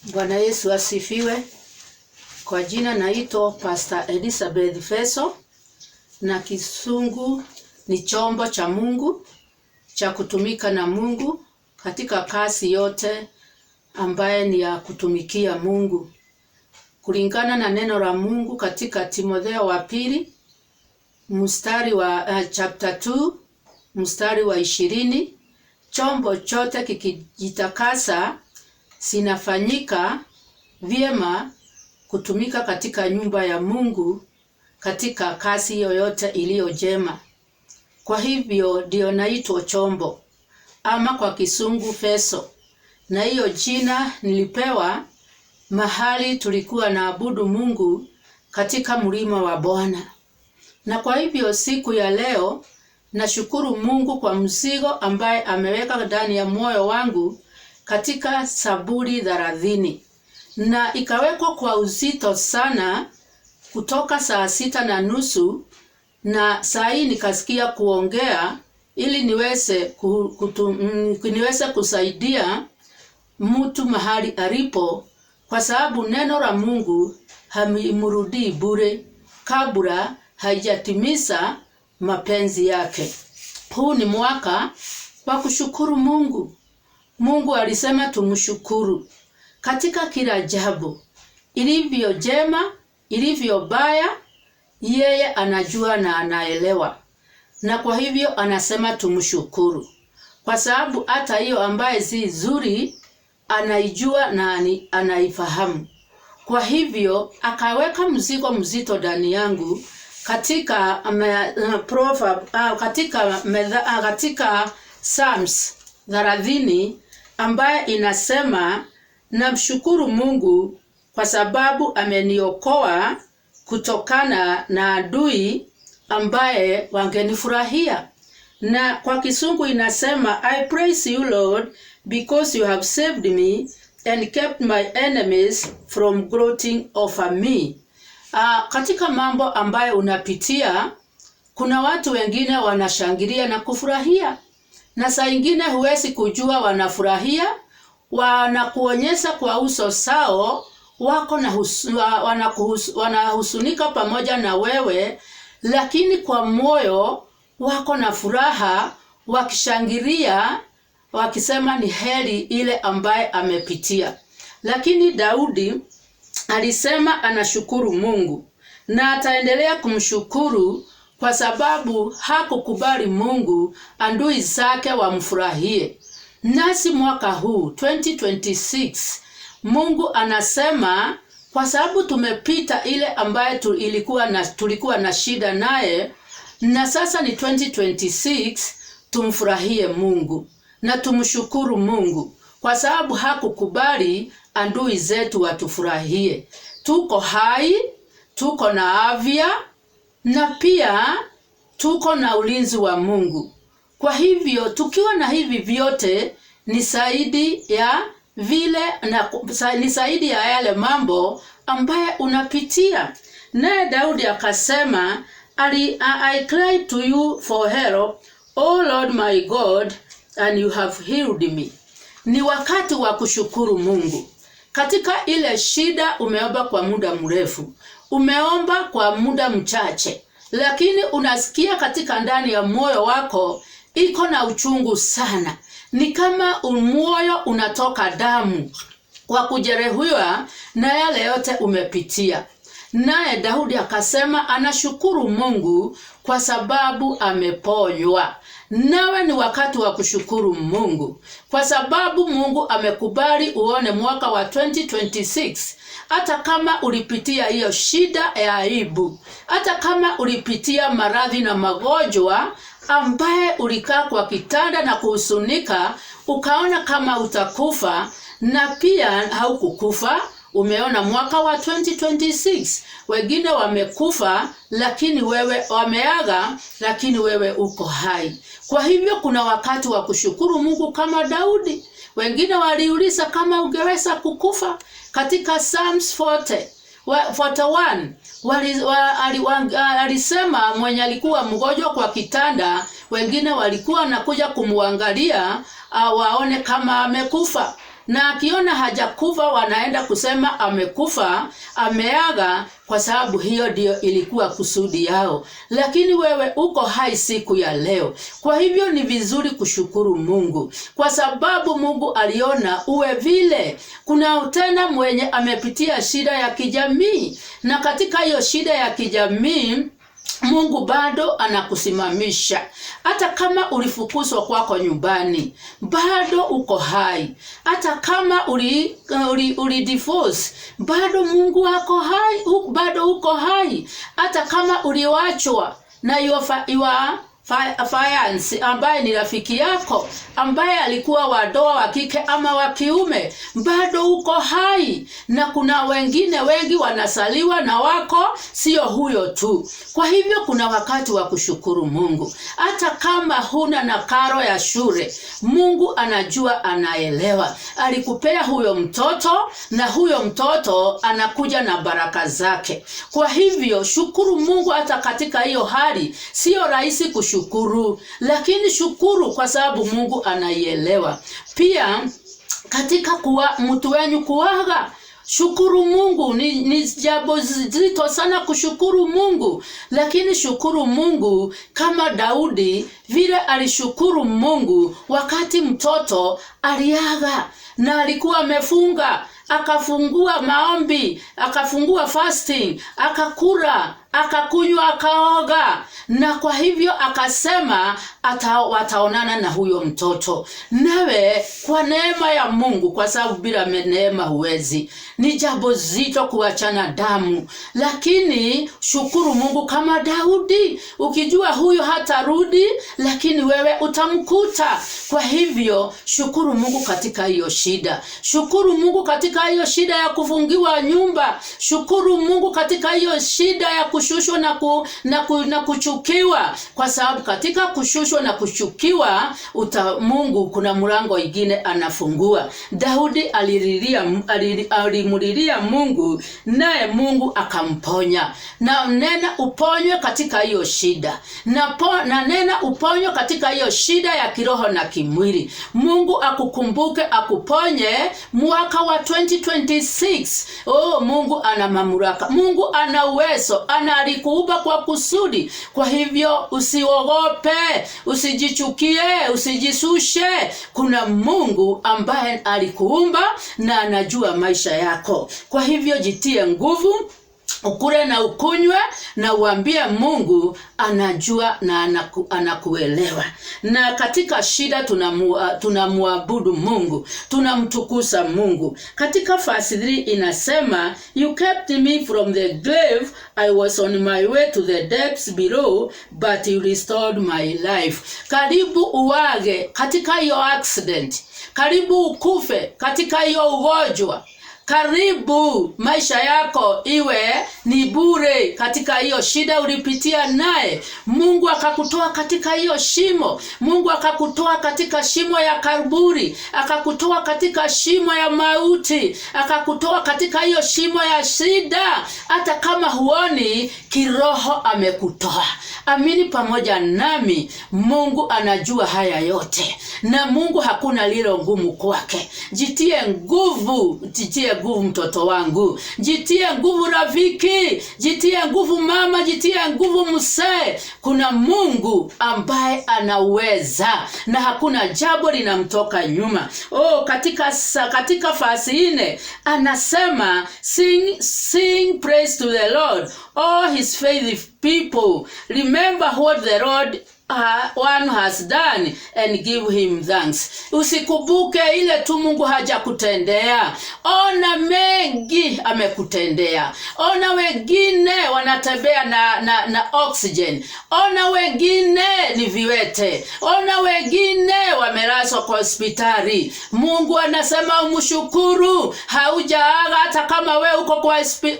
Bwana Yesu asifiwe. Kwa jina naitwa Pastor Elizabeth Feso, na kisungu ni chombo cha Mungu cha kutumika na Mungu katika kazi yote ambaye ni ya kutumikia Mungu. Kulingana na neno la Mungu katika Timotheo wa pili mstari wa chapter 2 mstari wa 20, chombo chote kikijitakasa sinafanyika vyema kutumika katika nyumba ya Mungu katika kazi yoyote iliyo jema. Kwa hivyo ndio naitwa chombo ama kwa kisungu Feso, na hiyo jina nilipewa mahali tulikuwa naabudu Mungu katika mlima wa Bwana. Na kwa hivyo siku ya leo nashukuru Mungu kwa mzigo ambaye ameweka ndani ya moyo wangu katika Zaburi 30, na ikawekwa kwa uzito sana kutoka saa 6:30, na saa hii nikasikia kuongea ili niweze kusaidia mtu mahali alipo, kwa sababu neno la Mungu hamimrudii bure kabla haijatimiza mapenzi yake. Huu ni mwaka wa kushukuru Mungu. Mungu alisema tumshukuru katika kila jambo, ilivyo jema, ilivyo baya, yeye anajua na anaelewa. Na kwa hivyo anasema tumshukuru, kwa sababu hata hiyo ambaye si nzuri anaijua na anaifahamu. Kwa hivyo akaweka mzigo mzito ndani yangu katika katika Psalms 30 ambaye inasema namshukuru Mungu kwa sababu ameniokoa kutokana na adui ambaye wangenifurahia. Na kwa kisungu inasema I praise you Lord because you have saved me and kept my enemies from gloating over me. Katika mambo ambayo unapitia, kuna watu wengine wanashangilia na kufurahia, na saa ingine huwezi kujua wanafurahia, wanakuonyesha kwa uso sao wako na wanahusunika pamoja na wewe, lakini kwa moyo wako na furaha, wakishangilia, wakisema ni heri ile ambaye amepitia. Lakini Daudi alisema anashukuru Mungu na ataendelea kumshukuru kwa sababu hakukubali Mungu adui zake wamfurahie. Nasi mwaka huu 2026 Mungu anasema kwa sababu tumepita ile ambaye tulikuwa na shida naye, na sasa ni 2026, tumfurahie Mungu na tumshukuru Mungu kwa sababu hakukubali adui zetu watufurahie. Tuko hai, tuko na afya, na pia tuko na ulinzi wa Mungu. Kwa hivyo tukiwa na hivi vyote ni zaidi ya yale mambo ambaye unapitia. Naye Daudi akasema I cried to you for help, O Lord my God, and you have healed me. Ni wakati wa kushukuru Mungu. Katika ile shida umeomba kwa muda mrefu, umeomba kwa muda mchache, lakini unasikia katika ndani ya moyo wako iko na uchungu sana. Ni kama moyo unatoka damu kwa kujeruhiwa na yale yote umepitia. Naye Daudi akasema anashukuru Mungu kwa sababu ameponywa. Nawe ni wakati wa kushukuru Mungu kwa sababu Mungu amekubali uone mwaka wa 2026. Hata kama ulipitia hiyo shida ya aibu, hata kama ulipitia maradhi na magonjwa ambaye ulikaa kwa kitanda na kuhusunika, ukaona kama utakufa na pia haukukufa, umeona mwaka wa 2026 wengine wamekufa, lakini wewe wameaga, lakini wewe uko hai. Kwa hivyo kuna wakati wa kushukuru Mungu kama Daudi. Wengine waliuliza kama ungeweza kukufa katika Psalms 41 alisema mwenye alikuwa mgonjwa kwa kitanda, wengine walikuwa nakuja kumwangalia waone kama amekufa. na akiona hajakufa wanaenda kusema amekufa, ameaga, kwa sababu hiyo ndio ilikuwa kusudi yao. Lakini wewe uko hai siku ya leo. Kwa hivyo ni vizuri kushukuru Mungu, kwa sababu Mungu aliona uwe vile. Kuna tena mwenye amepitia shida ya kijamii, na katika hiyo shida ya kijamii Mungu bado anakusimamisha. Hata kama ulifukuzwa kwako nyumbani, bado uko hai. Hata kama uli divorce, bado Mungu wako hai, bado uko hai. Hata kama uliwachwa na fiance ambaye ni rafiki yako, ambaye alikuwa wa ndoa wa kike ama wa kiume, bado uko hai. Na kuna wengine wengi wanasaliwa na wako sio huyo tu. Kwa hivyo kuna wakati wa kushukuru Mungu. Hata kama huna na karo ya shule, Mungu anajua, anaelewa. Alikupea huyo mtoto, na huyo mtoto anakuja na baraka zake. Kwa hivyo shukuru Mungu hata katika hiyo hali. Sio rahisi kushukuru, lakini shukuru kwa sababu Mungu anaielewa. Pia katika mtu wenyu kuaga, shukuru Mungu. Ni jambo zito sana kushukuru Mungu, lakini shukuru Mungu kama Daudi vile alishukuru Mungu wakati mtoto aliaga na alikuwa amefunga. Akafungua maombi, akafungua fasting, akakula, akakunywa, akaoga, na kwa hivyo akasema wataonana na huyo mtoto. Nawe kwa neema ya Mungu, kwa sababu bila neema huwezi. Ni jambo zito kuachana damu, lakini shukuru Mungu kama Daudi, ukijua huyo hatarudi, lakini wewe utamkuta. Kwa hivyo shukuru Mungu katika hiyo shida. Shukuru Mungu katika hiyo shida ya kufungiwa nyumba. Shukuru Mungu katika hiyo shida ya kushushwa na kuchukiwa, kwa sababu katika kushushwa na kuchukiwa Mungu kuna mlango ingine anafungua. Daudi alimulilia Mungu, naye Mungu akamponya. Na nena uponywe katika hiyo shida, na nena uponywe katika hiyo shida ya kiroho na kimwili. Mungu akukumbuke, akuponye mwaka wa 2026. Mungu ana mamlaka, Mungu ana uwezo, alikuumba kwa kusudi. Kwa hivyo usiogope, usijichukie, usijisushe. Kuna Mungu ambaye alikuumba na anajua maisha yako. Kwa hivyo jitie nguvu, ukule na ukunywe, na uambie Mungu anajua na anakuelewa. Na katika shida tunamuabudu Mungu, tunamtukuza Mungu. Katika verse 3 inasema, you kept me from the grave, I was on my way to the depths below, but you restored my life. Karibu uwage katika hiyo accident, karibu ukufe katika hiyo ugonjwa, karibu maisha yako iwe ni bure katika hiyo shida ulipitia naye. Mungu akakutoa katika hiyo shimo. Mungu akakutoa katika shimo ya kaburi, akakutoa katika shimo ya mauti, akakutoa katika hiyo shimo ya shida. Hata kama huoni, kiroho amekutoa. Amini pamoja nami, Mungu anajua haya yote, na Mungu hakuna lilo ngumu kwake. Jitie nguvu, jitie nguvu mtoto wangu, jitie nguvu rafiki, jitie nguvu mama, jitie nguvu mzee. Kuna Mungu ambaye anaweza, na hakuna jambo linamtoka nyuma. Katika verse 4 anasema, sing praise to the Lord, all his faithful people, remember what the Lord one has done and give him thanks. Usikumbuke ile tu Mungu hajakutendea. Ona mengi amekutendea. Ona wengine wanatembea na oxygen. Ona wengine ni viwete. Ona wengine wamelazwa kwa hospitali. Mungu anasema umshukuru. Haujaaga, hata kama we uko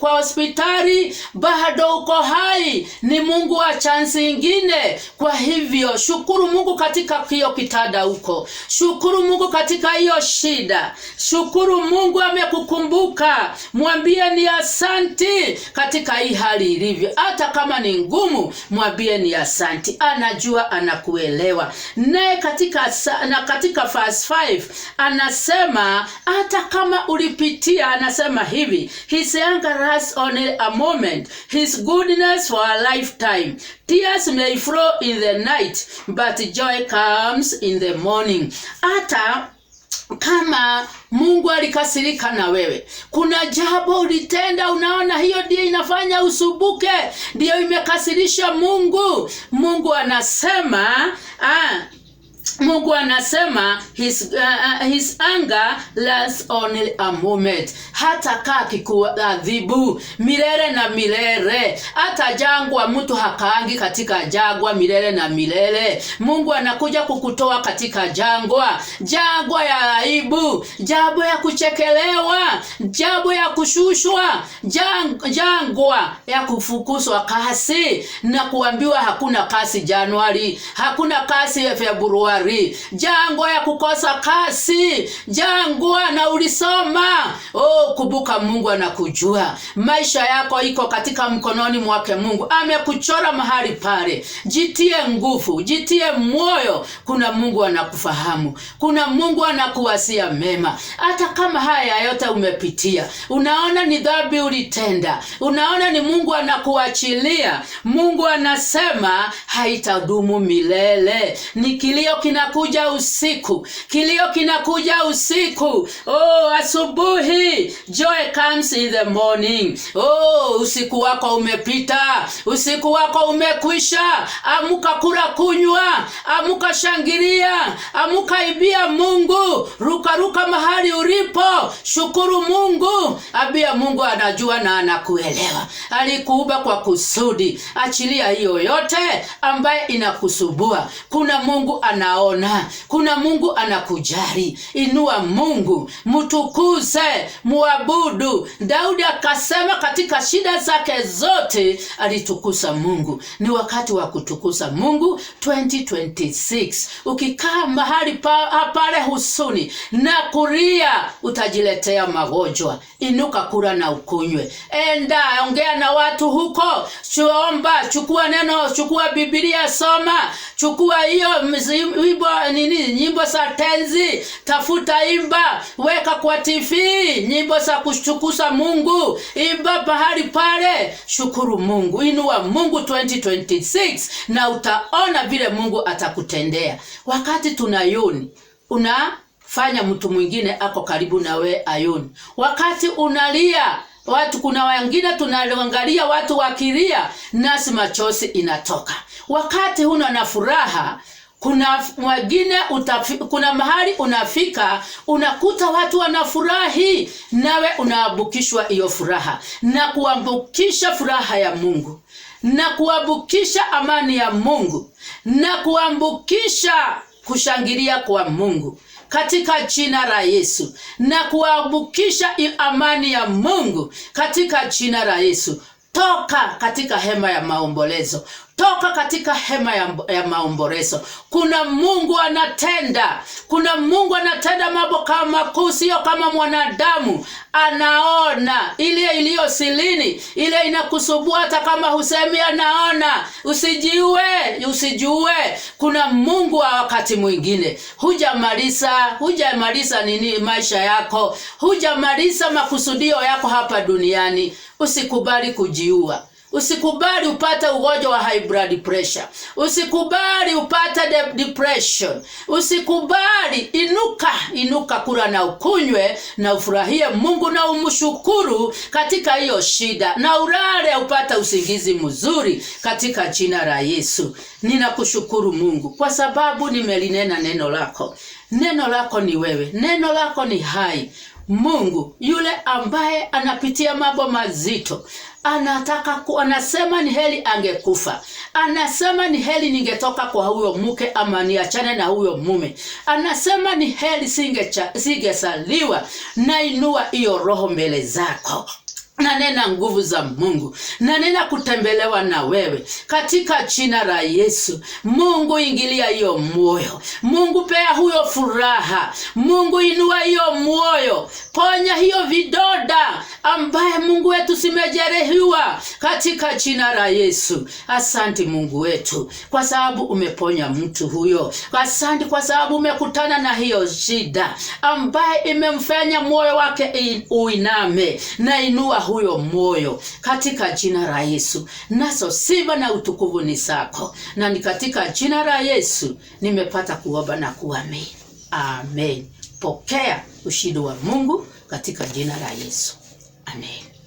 kwa hospitali, bado uko hai. Ni Mungu wa chance nyingine. Kwa hivyo hivyo shukuru Mungu katika hiyo kitanda huko. Shukuru Mungu katika hiyo shida. Shukuru Mungu amekukumbuka. Mwambie ni asanti katika hii hali ilivyo. Hata kama ni ngumu, mwambie ni asanti. Anajua, anakuelewa. Naye katika verse 5 anasema hata kama ulipitia, anasema hivi, his anger lasts only a moment, his goodness for a lifetime. Tears may flow in the night, but joy comes in the morning. Hata kama Mungu alikasirika na wewe, kuna jambo ulitenda, unaona hiyo ndio inafanya usubuke, ndio imekasirisha Mungu. Mungu anasema his anger lasts only a moment. Hata akikuadhibu milele na milele. Hata jangwa mtu hakaangi katika jangwa milele na milele. Mungu anakuja kukutoa katika jangwa ya aibu, jangwa ya kuchekelewa, jangwa ya kushushwa, jangwa ya kufukuzwa kasi na kuambiwa hakuna kasi Januari, hakuna kasi Februari, jangwa ya kukosa kasi, jangwa na ulisoma. Kumbuka Mungu anakujua. Maisha yako iko katika mkononi mwake Mungu. Amekuchora mahali pale. Jitie nguvu, jitie moyo. Kuna Mungu anakufahamu. Kuna Mungu anakuwasia mema. Hata kama haya yote umepitia, unaona ni dhambi ulitenda, unaona ni Mungu anakuachilia. Mungu anasema haitadumu milele. Ni kilio kinakuja usiku. Kilio kinakuja usiku. Asubuhi. Joy comes in the morning. Usiku wako umepita. Usiku wako umekwisha. Amuka kula kunywa. Amuka shangilia. Amuka ibia Mungu. Ruka mahali ulipo. Shukuru Mungu. Abia Mungu anajua na anakuelewa. Alikuumba kwa kusudi. Achilia hiyo yote ambaye inakusubua. Kuna Mungu anaona. Kuna Mungu anakujali. Inua Mungu. Mtukuze. Muabudu. Daudi akasema katika shida zake zote alitukuza Mungu. Ni wakati wa kutukuza Mungu 2026. Ukikaa mahali pale husuni na kulia, utajiletea magonjwa. Inuka kula na ukunywe. Enda ongea na watu huko. Omba, chukua neno, chukua Biblia, soma. Chukua hiyo nyimbo za tenzi, tafuta imba, weka kwa TV nyimbo za kushtukuza Mungu. Imba pahali pale, shukuru Mungu, inua Mungu 2026 na utaona vile Mungu atakutendea. Wakati tunayoni, unafanya mtu mwingine ako karibu na we ayoni. Wakati unalia, kuna wengine tunaangalia watu wakilia, nasi machozi inatoka. Wakati huna na furaha, kuna wengine kuna mahali unafika, unakuta watu wanafurahi, nawe unaambukishwa hiyo furaha, na kuambukisha furaha ya Mungu, na kuambukisha amani ya Mungu, na kuambukisha kushangilia kwa Mungu katika jina la Yesu, na kuambukisha amani ya Mungu katika jina la Yesu. Toka katika hema ya maombolezo. Toka katika hema ya maombolezo. Kuna Mungu anatenda. Kuna Mungu anatenda mambo kama makuu, sio kama mwanadamu. Anaona ile iliyo silini, ile inakusubua hata kama husemi anaona. Usijue. Kuna Mungu wa wakati mwingine. Hujamaliza nini maisha yako. Hujamaliza makusudio yako hapa duniani. Usikubali kujiua. Usikubali upate ugonjwa wa high blood pressure. Usikubali upate depression. Usikubali. Inuka kula na ukunywe na ufurahie Mungu na umshukuru katika hiyo shida, na ulale upate usingizi mzuri katika jina la Yesu. Ninakushukuru Mungu kwa sababu nimelinena neno lako. Neno lako ni wewe. Neno lako ni hai. Mungu yule ambaye anapitia mambo mazito, anasema ni heri angekufa. Anasema ni heri ningetoka kwa huyo mke ama niachane na huyo mume. Anasema ni heri singesaliwa. Na inua hiyo roho mbele zako. nanena nguvu za Mungu, nanena kutembelewa na wewe katika jina la Yesu. Mungu ingilia hiyo moyo, Mungu pea huyo furaha, Mungu inua hiyo moyo, ponya hiyo vidoda ambaye Mungu wetu simejeruhiwa katika jina la Yesu. Asante Mungu wetu kwa sababu umeponya mtu huyo. Asante kwa sababu umekutana na hiyo shida ambaye imemfanya moyo wake uiname, na inua huyo moyo katika jina la Yesu. Nazo sifa na utukufu ni zako, na ni katika jina la Yesu nimepata kuomba na kuamini. Amen. Pokea ushindi wa Mungu katika jina la Yesu. Amen.